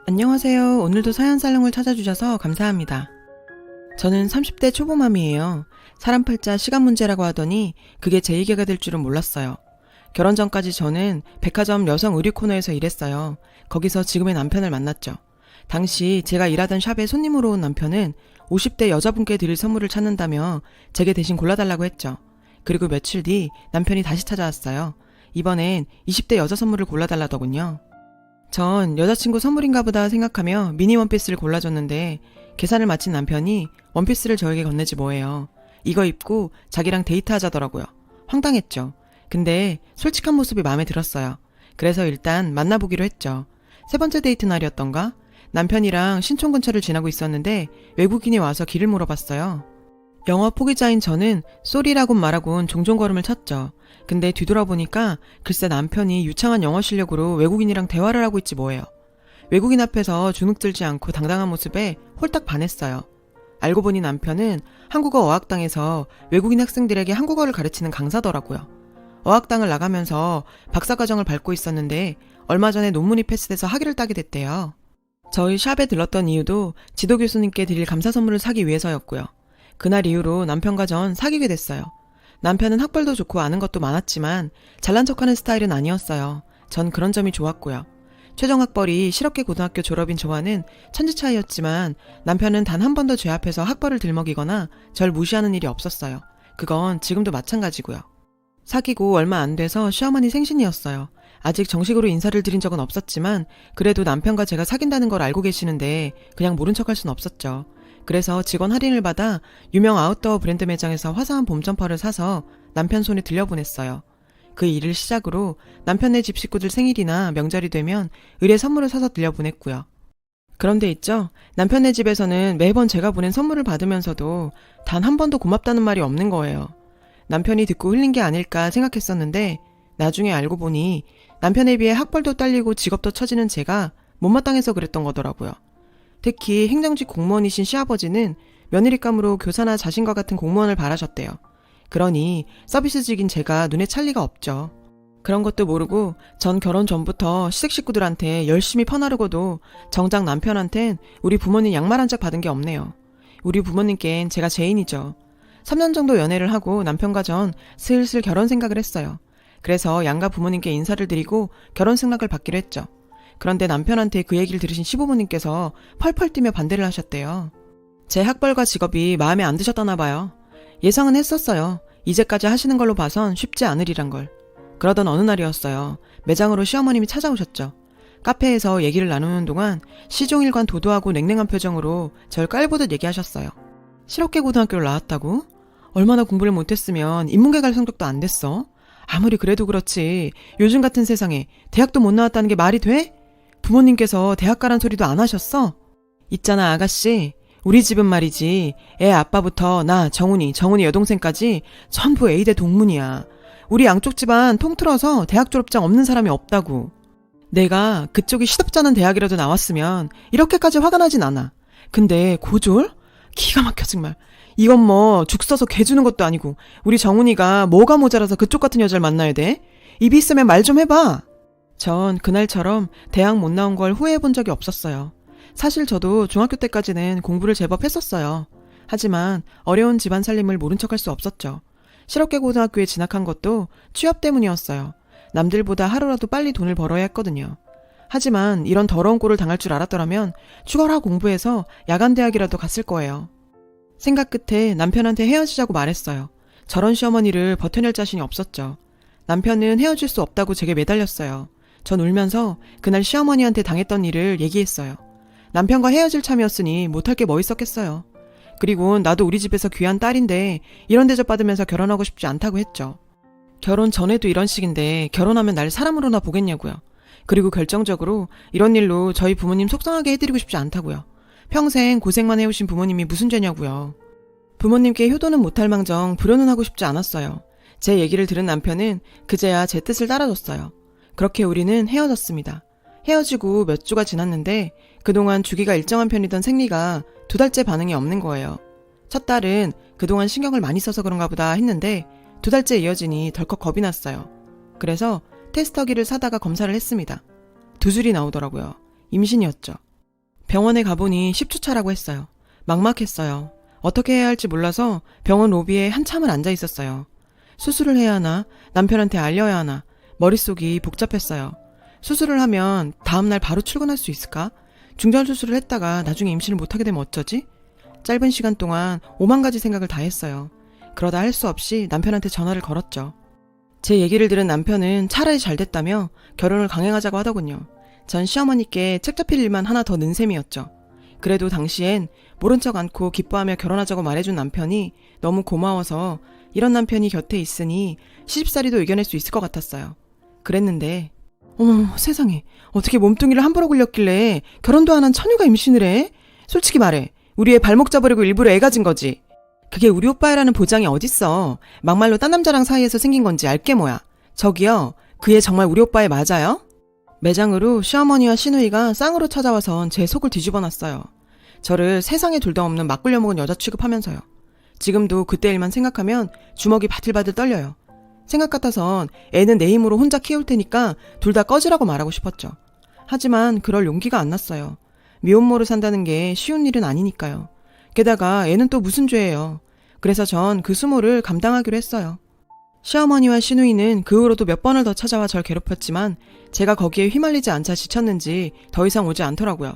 안녕하세요. 오늘도 사연 살롱을 찾아주셔서 감사합니다. 저는 30대 초보맘이에요. 사람 팔자 시간 문제라고 하더니 그게 제 얘기가 될 줄은 몰랐어요. 결혼 전까지 저는 백화점 여성 의류 코너에서 일했어요. 거기서 지금의 남편을 만났죠. 당시 제가 일하던 샵에 손님으로 온 남편은 50대 여자분께 드릴 선물을 찾는다며 제게 대신 골라달라고 했죠. 그리고 며칠 뒤 남편이 다시 찾아왔어요. 이번엔 20대 여자 선물을 골라달라더군요. 전 여자친구 선물인가 보다 생각하며 미니 원피스를 골라줬는데 계산을 마친 남편이 원피스를 저에게 건네지 뭐예요. 이거 입고 자기랑 데이트하자더라고요. 황당했죠. 근데 솔직한 모습이 마음에 들었어요. 그래서 일단 만나보기로 했죠. 세 번째 데이트 날이었던가? 남편이랑 신촌 근처를 지나고 있었는데 외국인이 와서 길을 물어봤어요. 영어 포기자인 저는 쏘리라곤 말하곤 종종 걸음을 쳤죠. 근데 뒤돌아보니까 글쎄 남편이 유창한 영어 실력으로 외국인이랑 대화를 하고 있지 뭐예요. 외국인 앞에서 주눅들지 않고 당당한 모습에 홀딱 반했어요. 알고 보니 남편은 한국어 어학당에서 외국인 학생들에게 한국어를 가르치는 강사더라고요. 어학당을 나가면서 박사과정을 밟고 있었는데 얼마 전에 논문이 패스돼서 학위를 따게 됐대요. 저희 샵에 들렀던 이유도 지도 교수님께 드릴 감사 선물을 사기 위해서였고요. 그날 이후로 남편과 전 사귀게 됐어요. 남편은 학벌도 좋고 아는 것도 많았지만 잘난 척하는 스타일은 아니었어요. 전 그런 점이 좋았고요. 최종 학벌이 실업계 고등학교 졸업인 저와는 천지 차이였지만 남편은 단 한 번도 제 앞에서 학벌을 들먹이거나 절 무시하는 일이 없었어요. 그건 지금도 마찬가지고요. 사귀고 얼마 안 돼서 시어머니 생신이었어요. 아직 정식으로 인사를 드린 적은 없었지만 그래도 남편과 제가 사귄다는 걸 알고 계시는데 그냥 모른 척할 순 없었죠. 그래서 직원 할인을 받아 유명 아웃도어 브랜드 매장에서 화사한 봄 점퍼를 사서 남편 손에 들려보냈어요. 그 일을 시작으로 남편네 집 식구들 생일이나 명절이 되면 의뢰 선물을 사서 들려보냈고요. 그런데 있죠. 남편네 집에서는 매번 제가 보낸 선물을 받으면서도 단 한 번도 고맙다는 말이 없는 거예요. 남편이 듣고 흘린 게 아닐까 생각했었는데 나중에 알고 보니 남편에 비해 학벌도 딸리고 직업도 처지는 제가 못마땅해서 그랬던 거더라고요. 특히 행정직 공무원이신 시아버지는 며느리감으로 교사나 자신과 같은 공무원을 바라셨대요. 그러니 서비스직인 제가 눈에 찰 리가 없죠. 그런 것도 모르고 전 결혼 전부터 시댁 식구들한테 열심히 퍼나르고도 정작 남편한텐 우리 부모님 양말 한 짝 받은 게 없네요. 우리 부모님께는 제가 죄인이죠. 3년 정도 연애를 하고 남편과 전 슬슬 결혼 생각을 했어요. 그래서 양가 부모님께 인사를 드리고 결혼 승낙을 받기로 했죠. 그런데 남편한테 그 얘기를 들으신 시부모님께서 펄펄 뛰며 반대를 하셨대요. 제 학벌과 직업이 마음에 안 드셨다나 봐요. 예상은 했었어요. 이제까지 하시는 걸로 봐선 쉽지 않으리란 걸. 그러던 어느 날이었어요. 매장으로 시어머님이 찾아오셨죠. 카페에서 얘기를 나누는 동안 시종일관 도도하고 냉랭한 표정으로 절 깔보듯 얘기하셨어요. 실업계 고등학교를 나왔다고? 얼마나 공부를 못했으면 인문계 갈 성적도 안 됐어? 아무리 그래도 그렇지 요즘 같은 세상에 대학도 못 나왔다는 게 말이 돼? 부모님께서 대학 가란 소리도 안 하셨어? 있잖아 아가씨, 우리 집은 말이지 애 아빠부터 나 정훈이 여동생까지 전부 A대 동문이야. 우리 양쪽 집안 통틀어서 대학 졸업장 없는 사람이 없다고. 내가 그쪽이 시덥잖은 대학이라도 나왔으면 이렇게까지 화가 나진 않아. 근데 고졸? 기가 막혀 정말. 이건 뭐 죽 써서 개 주는 것도 아니고 우리 정훈이가 뭐가 모자라서 그쪽 같은 여자를 만나야 돼? 입이 있으면 말 좀 해봐. 전 그날처럼 대학 못 나온 걸 후회해 본 적이 없었어요. 사실 저도 중학교 때까지는 공부를 제법 했었어요. 하지만 어려운 집안 살림을 모른 척할 수 없었죠. 실업계 고등학교에 진학한 것도 취업 때문이었어요. 남들보다 하루라도 빨리 돈을 벌어야 했거든요. 하지만 이런 더러운 꼴을 당할 줄 알았더라면 죽어라 공부해서 야간 대학이라도 갔을 거예요. 생각 끝에 남편한테 헤어지자고 말했어요. 저런 시어머니를 버텨낼 자신이 없었죠. 남편은 헤어질 수 없다고 제게 매달렸어요. 전 울면서 그날 시어머니한테 당했던 일을 얘기했어요. 남편과 헤어질 참이었으니 못할 게 뭐 있었겠어요. 그리고 나도 우리 집에서 귀한 딸인데 이런 대접 받으면서 결혼하고 싶지 않다고 했죠. 결혼 전에도 이런 식인데 결혼하면 날 사람으로나 보겠냐고요. 그리고 결정적으로 이런 일로 저희 부모님 속상하게 해드리고 싶지 않다고요. 평생 고생만 해오신 부모님이 무슨 죄냐고요. 부모님께 효도는 못할 망정 불효는 하고 싶지 않았어요. 제 얘기를 들은 남편은 그제야 제 뜻을 따라줬어요. 그렇게 우리는 헤어졌습니다. 헤어지고 몇 주가 지났는데 그동안 주기가 일정한 편이던 생리가 2달째 반응이 없는 거예요. 첫 달은 그동안 신경을 많이 써서 그런가 보다 했는데 2달째 이어지니 덜컥 겁이 났어요. 그래서 테스터기를 사다가 검사를 했습니다. 2줄이 나오더라고요. 임신이었죠. 병원에 가보니 10주 차라고 했어요. 막막했어요. 어떻게 해야 할지 몰라서 병원 로비에 한참을 앉아 있었어요. 수술을 해야 하나, 남편한테 알려야 하나, 머릿속이 복잡했어요. 수술을 하면 다음날 바로 출근할 수 있을까? 중절 수술을 했다가 나중에 임신을 못하게 되면 어쩌지? 짧은 시간 동안 5만 가지 생각을 다 했어요. 그러다 할 수 없이 남편한테 전화를 걸었죠. 제 얘기를 들은 남편은 차라리 잘 됐다며 결혼을 강행하자고 하더군요. 전 시어머니께 책 잡힐 일만 하나 더 는 셈이었죠. 그래도 당시엔 모른 척 않고 기뻐하며 결혼하자고 말해준 남편이 너무 고마워서 이런 남편이 곁에 있으니 시집살이도 이겨낼 수 있을 것 같았어요. 그랬는데 어머 세상에, 어떻게 몸뚱이를 함부로 굴렸길래 결혼도 안 한 처녀가 임신을 해? 솔직히 말해, 우리 애 발목 잡으려고 일부러 애 가진 거지. 그게 우리 오빠애라는 보장이 어딨어. 막말로 딴 남자랑 사이에서 생긴 건지 알게 뭐야. 저기요, 그 애 정말 우리 오빠애 맞아요? 매장으로 시어머니와 시누이가 쌍으로 찾아와선 제 속을 뒤집어놨어요. 저를 세상에 둘 다 없는 막 굴려먹은 여자 취급하면서요. 지금도 그때 일만 생각하면 주먹이 바들바들 떨려요. 생각 같아선 애는 내 힘으로 혼자 키울 테니까 둘 다 꺼지라고 말하고 싶었죠. 하지만 그럴 용기가 안 났어요. 미혼모로 산다는 게 쉬운 일은 아니니까요. 게다가 애는 또 무슨 죄예요. 그래서 전 그 수모를 감당하기로 했어요. 시어머니와 시누이는 그 후로도 몇 번을 더 찾아와 절 괴롭혔지만 제가 거기에 휘말리지 않자 지쳤는지 더 이상 오지 않더라고요.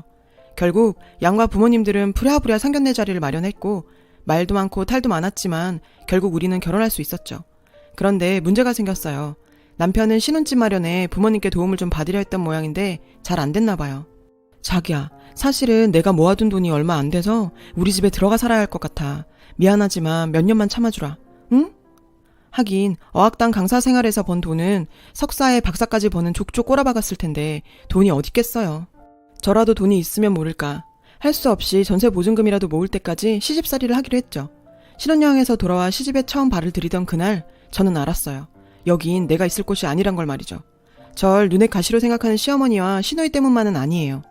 결국 양가 부모님들은 부랴부랴 상견례 자리를 마련했고 말도 많고 탈도 많았지만 결국 우리는 결혼할 수 있었죠. 그런데 문제가 생겼어요. 남편은 신혼집 마련에 부모님께 도움을 좀 받으려 했던 모양인데 잘 안 됐나 봐요. 자기야, 사실은 내가 모아둔 돈이 얼마 안 돼서 우리 집에 들어가 살아야 할 것 같아. 미안하지만 몇 년만 참아주라. 응? 하긴 어학당 강사 생활에서 번 돈은 석사에 박사까지 버는 족족 꼬라박았을 텐데 돈이 어딨겠어요. 저라도 돈이 있으면 모를까. 할 수 없이 전세 보증금이라도 모을 때까지 시집살이를 하기로 했죠. 신혼여행에서 돌아와 시집에 처음 발을 들이던 그날 저는 알았어요. 여긴 내가 있을 곳이 아니란 걸 말이죠. 절 눈에 가시로 생각하는 시어머니와 시누이 때문만은 아니에요.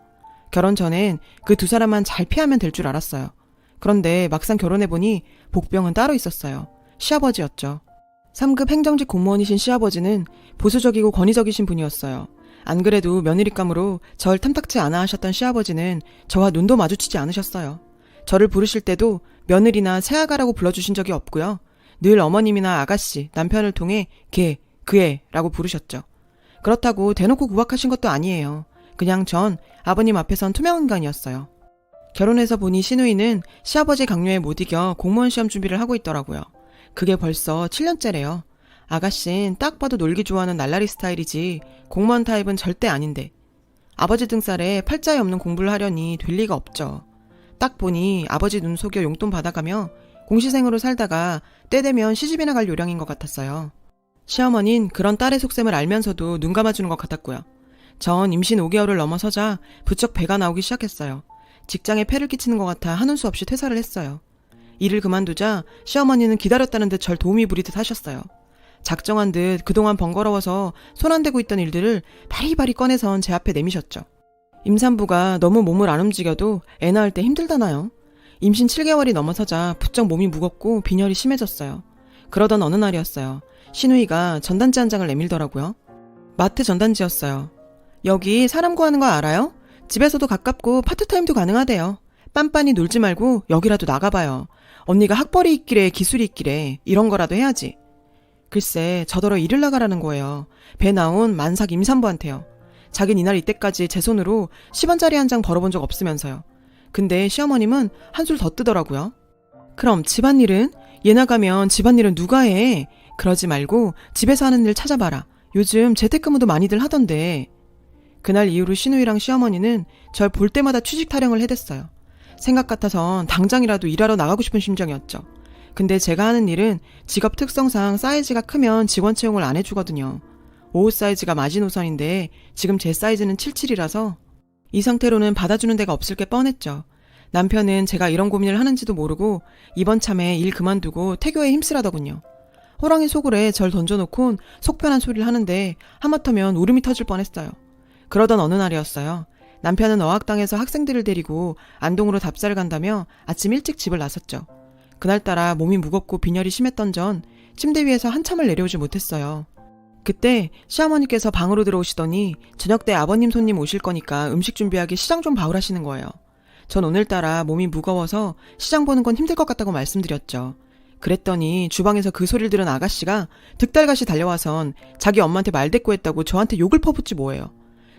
결혼 전엔 그 두 사람만 잘 피하면 될 줄 알았어요. 그런데 막상 결혼해보니 복병은 따로 있었어요. 시아버지였죠. 3급 행정직 공무원이신 시아버지는 보수적이고 권위적이신 분이었어요. 안 그래도 며느리감으로 절 탐탁치 않아 하셨던 시아버지는 저와 눈도 마주치지 않으셨어요. 저를 부르실 때도 며느리나 새아가라고 불러주신 적이 없고요. 늘 어머님이나 아가씨, 남편을 통해 걔, 그애라고 부르셨죠. 그렇다고 대놓고 구박하신 것도 아니에요. 그냥 전 아버님 앞에선 투명인간이었어요. 결혼해서 보니 시누이는 시아버지 강요에 못 이겨 공무원 시험 준비를 하고 있더라고요. 그게 벌써 7년째래요. 아가씨는 딱 봐도 놀기 좋아하는 날라리 스타일이지 공무원 타입은 절대 아닌데 아버지 등살에 팔자에 없는 공부를 하려니 될 리가 없죠. 딱 보니 아버지 눈 속여 용돈 받아가며 공시생으로 살다가 때 되면 시집이나 갈 요량인 것 같았어요. 시어머니는 그런 딸의 속셈을 알면서도 눈 감아주는 것 같았고요. 전 임신 5개월을 넘어서자 부쩍 배가 나오기 시작했어요. 직장에 폐를 끼치는 것 같아 하는 수 없이 퇴사를 했어요. 일을 그만두자 시어머니는 기다렸다는 듯 절 도우미 부리듯 하셨어요. 작정한 듯 그동안 번거로워서 손 안 대고 있던 일들을 바리바리 꺼내선 제 앞에 내미셨죠. 임산부가 너무 몸을 안 움직여도 애 낳을 때 힘들다나요? 임신 7개월이 넘어서자 부쩍 몸이 무겁고 빈혈이 심해졌어요. 그러던 어느 날이었어요. 시누이가 전단지 한 장을 내밀더라고요. 마트 전단지였어요. 여기 사람 구하는 거 알아요? 집에서도 가깝고 파트타임도 가능하대요. 빤빤히 놀지 말고 여기라도 나가봐요. 언니가 학벌이 있기래 기술이 있기래 이런 거라도 해야지. 글쎄 저더러 일을 나가라는 거예요. 배 나온 만삭 임산부한테요. 자긴 이날 이때까지 제 손으로 10원짜리 한 장 벌어본 적 없으면서요. 근데 시어머님은 한술 더 뜨더라고요. 그럼 집안일은? 얘 나가면 집안일은 누가 해? 그러지 말고 집에서 하는 일 찾아봐라. 요즘 재택근무도 많이들 하던데. 그날 이후로 시누이랑 시어머니는 절 볼 때마다 취직 타령을 해댔어요. 생각 같아선 당장이라도 일하러 나가고 싶은 심정이었죠. 근데 제가 하는 일은 직업 특성상 사이즈가 크면 직원 채용을 안 해주거든요. 55 사이즈가 마지노선인데 지금 제 사이즈는 77이라서 이 상태로는 받아주는 데가 없을 게 뻔했죠. 남편은 제가 이런 고민을 하는지도 모르고 이번 참에 일 그만두고 태교에 힘쓰라더군요. 호랑이 속을에 절 던져놓곤 속편한 소리를 하는데 하마터면 울음이 터질 뻔했어요. 그러던 어느 날이었어요. 남편은 어학당에서 학생들을 데리고 안동으로 답사를 간다며 아침 일찍 집을 나섰죠. 그날따라 몸이 무겁고 빈혈이 심했던 전 침대 위에서 한참을 내려오지 못했어요. 그때 시어머니께서 방으로 들어오시더니 저녁 때 아버님 손님 오실 거니까 음식 준비하기 시장 좀 봐오라시는 거예요. 전 오늘따라 몸이 무거워서 시장 보는 건 힘들 것 같다고 말씀드렸죠. 그랬더니 주방에서 그 소리를 들은 아가씨가 득달같이 달려와선 자기 엄마한테 말대꾸했다고 저한테 욕을 퍼붓지 뭐예요.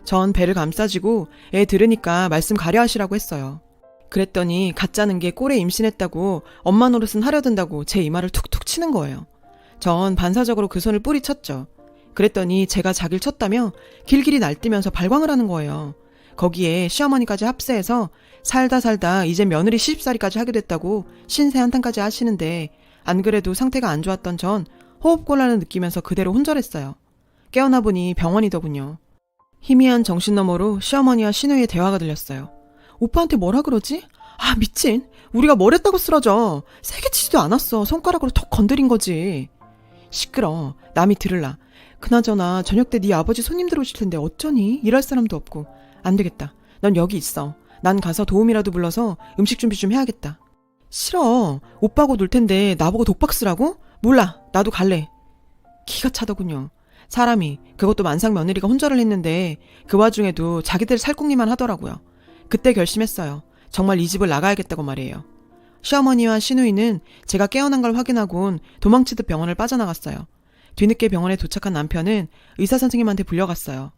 전 배를 감싸지고 애 들으니까 말씀 가려 하시라고 했어요. 그랬더니 가짜는 게 꼴에 임신했다고 엄마 노릇은 하려든다고 제 이마를 툭툭 치는 거예요. 전 반사적으로 그 손을 뿌리쳤죠. 그랬더니 제가 자기를 쳤다며 길길이 날뛰면서 발광을 하는 거예요. 거기에 시어머니까지 합세해서 살다 이제 며느리 시집살이까지 하게 됐다고 신세 한탄까지 하시는데 안 그래도 상태가 안 좋았던 전 호흡곤란을 느끼면서 그대로 혼절했어요. 깨어나 보니 병원이더군요. 희미한 정신 너머로 시어머니와 시누이의 대화가 들렸어요. 오빠한테 뭐라 그러지? 아 미친, 우리가 뭘 했다고 쓰러져. 세게 치지도 않았어. 손가락으로 톡 건드린 거지. 시끄러, 남이 들을라. 그나저나 저녁 때 네 아버지 손님들 오실 텐데 어쩌니? 일할 사람도 없고. 안 되겠다, 넌 여기 있어. 난 가서 도움이라도 불러서 음식 준비 좀 해야겠다. 싫어, 오빠하고 놀 텐데 나보고 독박 쓰라고? 몰라, 나도 갈래. 기가 차더군요. 사람이, 그것도 만삭 며느리가 혼절을 했는데 그 와중에도 자기들 살궁리만 하더라고요. 그때 결심했어요. 정말 이 집을 나가야겠다고 말이에요. 시어머니와 시누이는 제가 깨어난 걸 확인하곤 도망치듯 병원을 빠져나갔어요. 뒤늦게 병원에 도착한 남편은 의사 선생님한테 불려갔어요.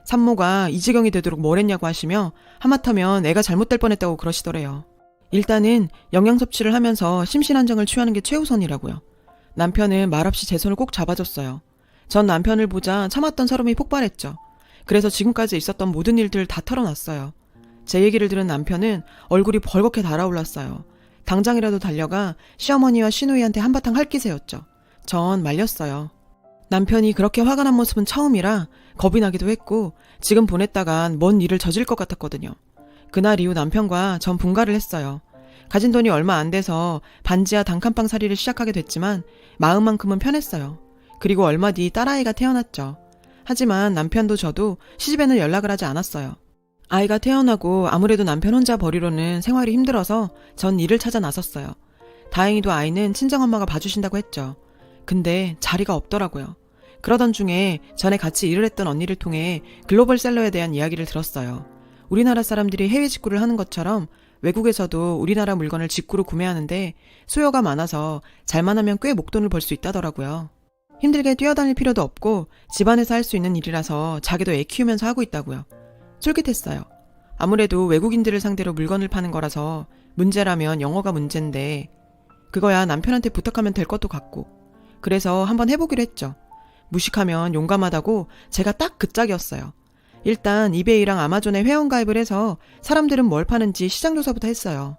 산모가 이 지경이 되도록 뭘 했냐고 하시며 하마터면 애가 잘못될 뻔했다고 그러시더래요. 일단은 영양 섭취를 하면서 심신안정을 취하는 게 최우선이라고요. 남편은 말없이 제 손을 꼭 잡아줬어요. 전 남편을 보자 참았던 서름이 폭발했죠. 그래서 지금까지 있었던 모든 일들을 다 털어놨어요. 제 얘기를 들은 남편은 얼굴이 벌겋게 달아올랐어요. 당장이라도 달려가 시어머니와 시누이한테 한바탕 할기세였죠. 전 말렸어요. 남편이 그렇게 화가 난 모습은 처음이라 겁이 나기도 했고 지금 보냈다간 뭔 일을 저질 것 같았거든요. 그날 이후 남편과 전 분가를 했어요. 가진 돈이 얼마 안 돼서 반지하 단칸방 살이를 시작하게 됐지만 마음만큼은 편했어요. 그리고 얼마 뒤 딸아이가 태어났죠. 하지만 남편도 저도 시집에는 연락을 하지 않았어요. 아이가 태어나고 아무래도 남편 혼자 버리로는 생활이 힘들어서 전 일을 찾아 나섰어요. 다행히도 아이는 친정엄마가 봐주신다고 했죠. 근데 자리가 없더라고요. 그러던 중에 전에 같이 일을 했던 언니를 통해 글로벌셀러에 대한 이야기를 들었어요. 우리나라 사람들이 해외 직구를 하는 것처럼 외국에서도 우리나라 물건을 직구로 구매하는데 수요가 많아서 잘만 하면 꽤 목돈을 벌 수 있다더라고요. 힘들게 뛰어다닐 필요도 없고 집안에서 할 수 있는 일이라서 자기도 애 키우면서 하고 있다고요. 솔깃했어요. 아무래도 외국인들을 상대로 물건을 파는 거라서 문제라면 영어가 문제인데 그거야 남편한테 부탁하면 될 것도 같고 그래서 한번 해보기로 했죠. 무식하면 용감하다고 제가 딱 그 짝이었어요. 일단 이베이랑 아마존에 회원가입을 해서 사람들은 뭘 파는지 시장조사부터 했어요.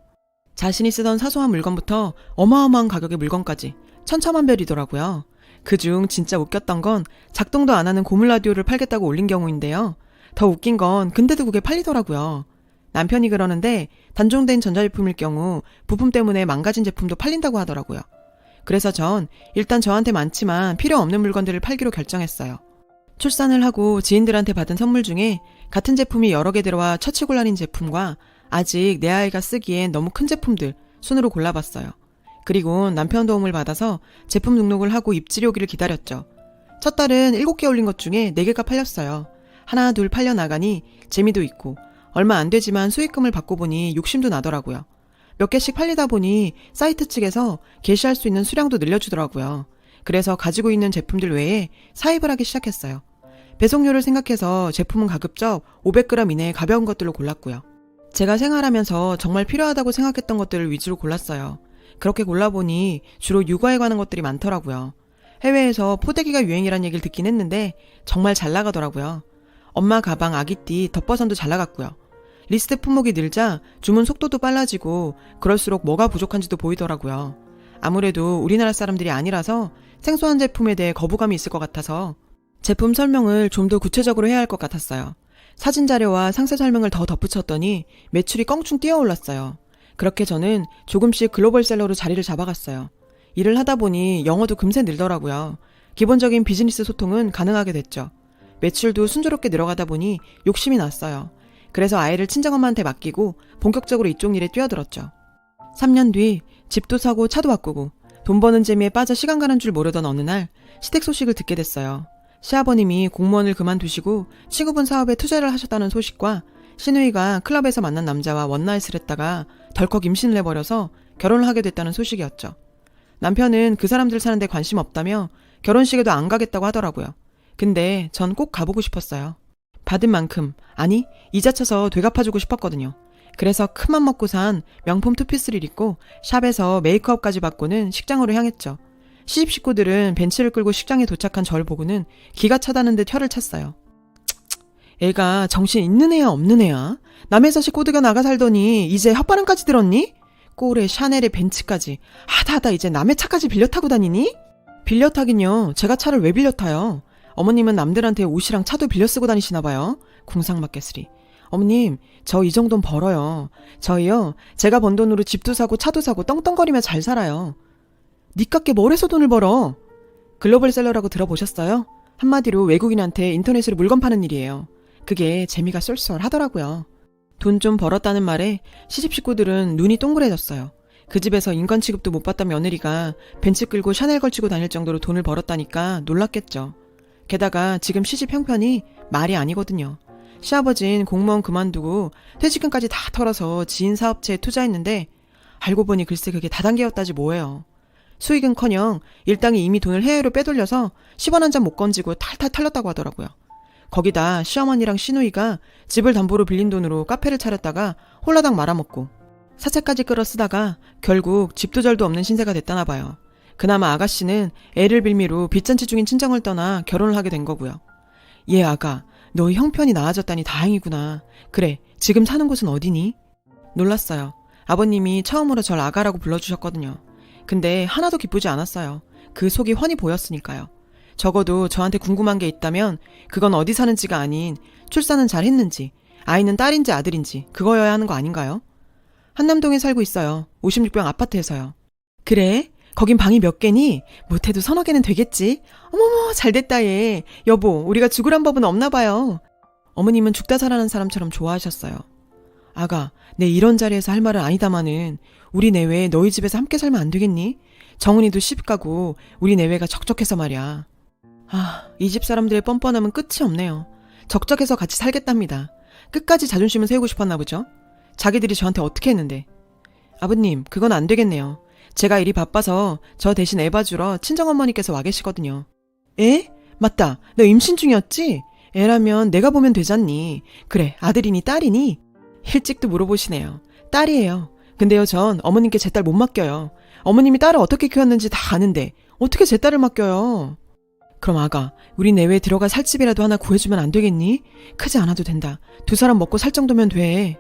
자신이 쓰던 사소한 물건부터 어마어마한 가격의 물건까지 천차만별이더라고요. 그중 진짜 웃겼던 건 작동도 안 하는 고물 라디오를 팔겠다고 올린 경우인데요. 더 웃긴 건 근데도 그게 팔리더라고요. 남편이 그러는데 단종된 전자제품일 경우 부품 때문에 망가진 제품도 팔린다고 하더라고요. 그래서 전 일단 저한테 많지만 필요 없는 물건들을 팔기로 결정했어요. 출산을 하고 지인들한테 받은 선물 중에 같은 제품이 여러 개 들어와 처치곤란인 제품과 아직 내 아이가 쓰기엔 너무 큰 제품들 손으로 골라봤어요. 그리고 남편 도움을 받아서 제품 등록을 하고 입질이 오기를 기다렸죠. 첫 달은 7개 올린 것 중에 4개가 팔렸어요. 하나 둘 팔려나가니 재미도 있고 얼마 안 되지만 수익금을 받고 보니 욕심도 나더라고요. 몇 개씩 팔리다 보니 사이트 측에서 게시할 수 있는 수량도 늘려주더라고요. 그래서 가지고 있는 제품들 외에 사입을 하기 시작했어요. 배송료를 생각해서 제품은 가급적 500g 이내의 가벼운 것들로 골랐고요. 제가 생활하면서 정말 필요하다고 생각했던 것들을 위주로 골랐어요. 그렇게 골라보니 주로 육아에 관한 것들이 많더라고요. 해외에서 포대기가 유행이란 얘기를 듣긴 했는데 정말 잘 나가더라고요. 엄마 가방, 아기띠, 덮버선도 잘 나갔고요. 리스트 품목이 늘자 주문 속도도 빨라지고 그럴수록 뭐가 부족한지도 보이더라고요. 아무래도 우리나라 사람들이 아니라서 생소한 제품에 대해 거부감이 있을 것 같아서 제품 설명을 좀 더 구체적으로 해야 할 것 같았어요. 사진 자료와 상세 설명을 더 덧붙였더니 매출이 껑충 뛰어올랐어요. 그렇게 저는 조금씩 글로벌셀러로 자리를 잡아갔어요. 일을 하다 보니 영어도 금세 늘더라고요. 기본적인 비즈니스 소통은 가능하게 됐죠. 매출도 순조롭게 늘어가다 보니 욕심이 났어요. 그래서 아이를 친정엄마한테 맡기고 본격적으로 이쪽 일에 뛰어들었죠. 3년 뒤 집도 사고 차도 바꾸고 돈 버는 재미에 빠져 시간 가는 줄 모르던 어느 날 시댁 소식을 듣게 됐어요. 시아버님이 공무원을 그만두시고 친구분 사업에 투자를 하셨다는 소식과 신우이가 클럽에서 만난 남자와 원나잇을 했다가 덜컥 임신을 해버려서 결혼을 하게 됐다는 소식이었죠. 남편은 그 사람들 사는데 관심 없다며 결혼식에도 안 가겠다고 하더라고요. 근데 전 꼭 가보고 싶었어요. 받은 만큼, 아니 이자 쳐서 되갚아주고 싶었거든요. 그래서 큰맘 먹고 산 명품 투피스를 입고 샵에서 메이크업까지 받고는 식장으로 향했죠. 시집 식구들은 벤츠를 끌고 식장에 도착한 저를 보고는 기가 차다는 듯 혀를 찼어요. 애가 정신 있는 애야 없는 애야? 남의 자식 꼬드겨 나가 살더니 이제 혓바람까지 들었니? 꼴에 샤넬에 벤츠까지 하다 이제 남의 차까지 빌려 타고 다니니? 빌려 타긴요. 제가 차를 왜 빌려 타요? 어머님은 남들한테 옷이랑 차도 빌려 쓰고 다니시나 봐요. 궁상맞겠으리. 어머님, 저 이 정도는 벌어요. 저희요, 제가 번 돈으로 집도 사고 차도 사고 떵떵거리며 잘 살아요. 니깎게 뭘 해서 돈을 벌어? 글로벌셀러라고 들어보셨어요? 한마디로 외국인한테 인터넷으로 물건 파는 일이에요. 그게 재미가 쏠쏠하더라고요. 돈 좀 벌었다는 말에 시집 식구들은 눈이 동그래졌어요. 그 집에서 인간 취급도 못 받던 며느리가 벤츠 끌고 샤넬 걸치고 다닐 정도로 돈을 벌었다니까 놀랐겠죠. 게다가 지금 시집 형편이 말이 아니거든요. 시아버진 공무원 그만두고 퇴직금까지 다 털어서 지인 사업체에 투자했는데 알고 보니 글쎄 그게 다단계였다지 뭐예요. 수익은커녕 일당이 이미 돈을 해외로 빼돌려서 10원 한 잔 못 건지고 탈탈 털렸다고 하더라고요. 거기다 시어머니랑 시누이가 집을 담보로 빌린 돈으로 카페를 차렸다가 홀라당 말아먹고 사채까지 끌어 쓰다가 결국 집도 절도 없는 신세가 됐다나 봐요. 그나마 아가씨는 애를 빌미로 빚잔치 중인 친정을 떠나 결혼을 하게 된 거고요. 예 아가, 너희 형편이 나아졌다니 다행이구나. 그래, 지금 사는 곳은 어디니? 놀랐어요. 아버님이 처음으로 절 아가라고 불러주셨거든요. 근데 하나도 기쁘지 않았어요. 그 속이 훤히 보였으니까요. 적어도 저한테 궁금한 게 있다면 그건 어디 사는지가 아닌 출산은 잘 했는지, 아이는 딸인지 아들인지 그거여야 하는 거 아닌가요? 한남동에 살고 있어요. 56평 아파트에서요. 그래? 거긴 방이 몇 개니? 못해도 서너 개는 되겠지? 어머머 잘됐다 얘. 여보 우리가 죽으란 법은 없나 봐요. 어머님은 죽다 살아난 사람처럼 좋아하셨어요. 아가 내 이런 자리에서 할 말은 아니다마는 우리 내외에 너희 집에서 함께 살면 안 되겠니? 정은이도 시집 가고 우리 내외가 적적해서 말이야. 이 집 사람들의 뻔뻔함은 끝이 없네요. 적적해서 같이 살겠답니다. 끝까지 자존심을 세우고 싶었나 보죠. 자기들이 저한테 어떻게 했는데. 아버님 그건 안 되겠네요. 제가 일이 바빠서 저 대신 애 봐주러 친정어머니께서 와 계시거든요. 에? 맞다. 너 임신 중이었지? 애라면 내가 보면 되잖니. 그래 아들이니 딸이니? 일찍도 물어보시네요. 딸이에요. 근데요 전 어머님께 제 딸 못 맡겨요. 어머님이 딸을 어떻게 키웠는지 다 아는데 어떻게 제 딸을 맡겨요. 그럼 아가 우리 내외에 들어가 살 집이라도 하나 구해주면 안 되겠니? 크지 않아도 된다. 두 사람 먹고 살 정도면 돼.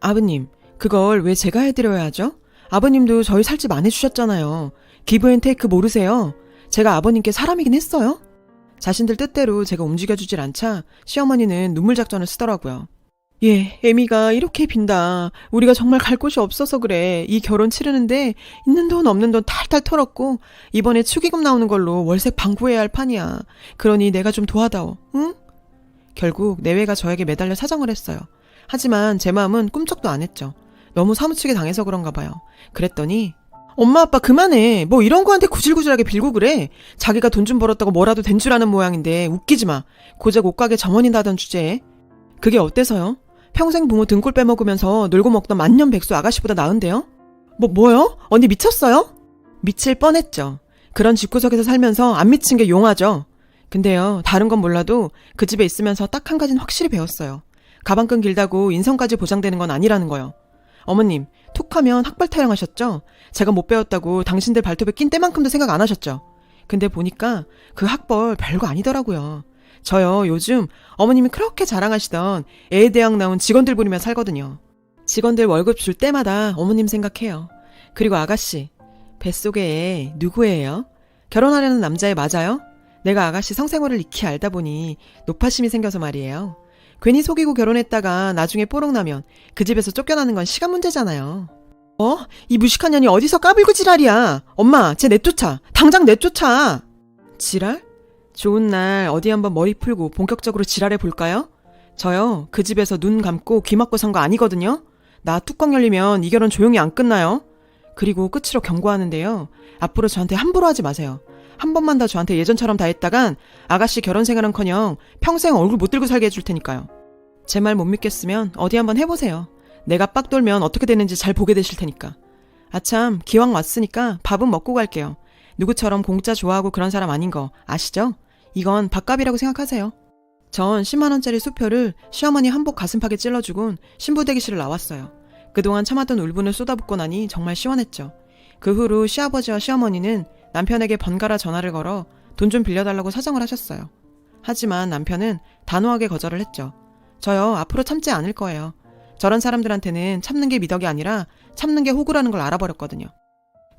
아버님 그걸 왜 제가 해드려야 하죠? 아버님도 저희 살 집 안 해주셨잖아요. 기브앤테이크 모르세요? 제가 아버님께 사람이긴 했어요? 자신들 뜻대로 제가 움직여주질 않자 시어머니는 눈물 작전을 쓰더라고요. 예, 애미가 이렇게 빈다. 우리가 정말 갈 곳이 없어서 그래. 이 결혼 치르는데 있는 돈 없는 돈 탈탈 털었고 이번에 축의금 나오는 걸로 월세 방구해야 할 판이야. 그러니 내가 좀 도와다오. 응? 결국 내외가 저에게 매달려 사정을 했어요. 하지만 제 마음은 꿈쩍도 안 했죠. 너무 사무치게 당해서 그런가 봐요. 그랬더니 엄마 아빠 그만해. 뭐 이런 거한테 구질구질하게 빌고 그래. 자기가 돈 좀 벌었다고 뭐라도 된 줄 아는 모양인데 웃기지 마. 고작 옷가게 점원이라던 주제에. 그게 어때서요? 평생 부모 등골 빼먹으면서 놀고 먹던 만년백수 아가씨보다 나은데요? 뭐요? 언니 미쳤어요? 미칠 뻔했죠. 그런 집구석에서 살면서 안 미친 게 용하죠. 근데요 다른 건 몰라도 그 집에 있으면서 딱 한 가지는 확실히 배웠어요. 가방끈 길다고 인성까지 보장되는 건 아니라는 거요. 어머님 툭하면 학벌 타령하셨죠? 제가 못 배웠다고 당신들 발톱에 낀 때만큼도 생각 안 하셨죠? 근데 보니까 그 학벌 별거 아니더라고요. 저요 요즘 어머님이 그렇게 자랑하시던 애대학 나온 직원들 부리며 살거든요. 직원들 월급 줄 때마다 어머님 생각해요. 그리고 아가씨 뱃속에 애 누구예요? 결혼하려는 남자애 맞아요? 내가 아가씨 성생활을 익히 알다 보니 노파심이 생겨서 말이에요. 괜히 속이고 결혼했다가 나중에 뽀록 나면 그 집에서 쫓겨나는 건 시간 문제잖아요. 이 무식한 년이 어디서 까불고 지랄이야. 엄마 쟤 내쫓아. 당장 내쫓아. 지랄? 좋은 날 어디 한번 머리 풀고 본격적으로 지랄해 볼까요? 저요 그 집에서 눈 감고 귀 막고 산 거 아니거든요. 나 뚜껑 열리면 이 결혼 조용히 안 끝나요. 그리고 끝으로 경고하는데요. 앞으로 저한테 함부로 하지 마세요. 한 번만 더 저한테 예전처럼 다 했다간 아가씨 결혼 생활은커녕 평생 얼굴 못 들고 살게 해줄 테니까요. 제 말 못 믿겠으면 어디 한번 해보세요. 내가 빡 돌면 어떻게 되는지 잘 보게 되실 테니까. 아참, 기왕 왔으니까 밥은 먹고 갈게요. 누구처럼 공짜 좋아하고 그런 사람 아닌 거 아시죠? 이건 밥값이라고 생각하세요. 전 10만원짜리 수표를 시어머니 한복 가슴팍에 찔러주곤 신부 대기실을 나왔어요. 그동안 참았던 울분을 쏟아붓고 나니 정말 시원했죠. 그 후로 시아버지와 시어머니는 남편에게 번갈아 전화를 걸어 돈 좀 빌려달라고 사정을 하셨어요. 하지만 남편은 단호하게 거절을 했죠. 저요, 앞으로 참지 않을 거예요. 저런 사람들한테는 참는 게 미덕이 아니라 참는 게 호구라는 걸 알아버렸거든요.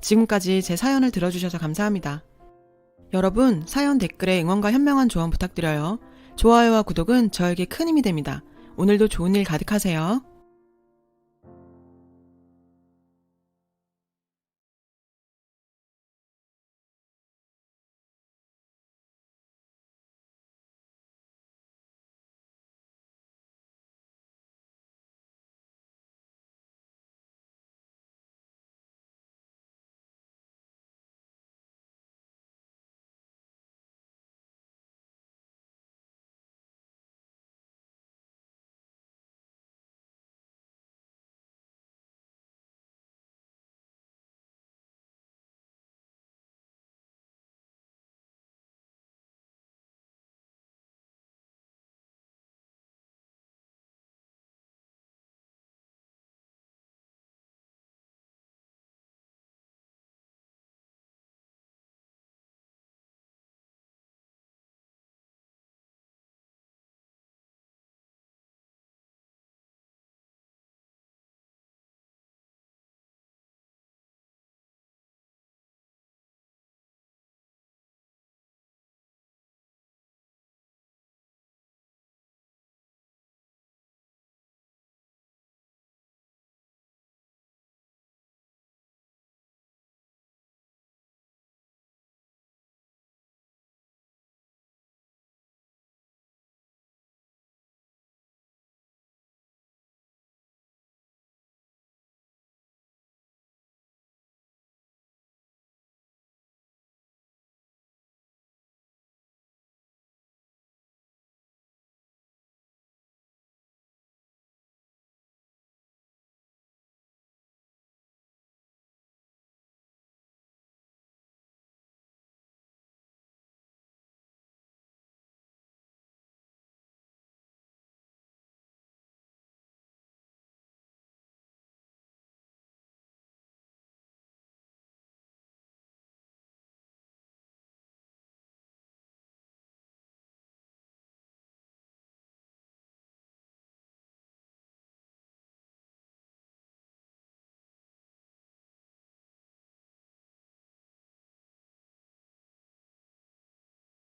지금까지 제 사연을 들어주셔서 감사합니다. 여러분, 사연 댓글에 응원과 현명한 조언 부탁드려요. 좋아요와 구독은 저에게 큰 힘이 됩니다. 오늘도 좋은 일 가득하세요.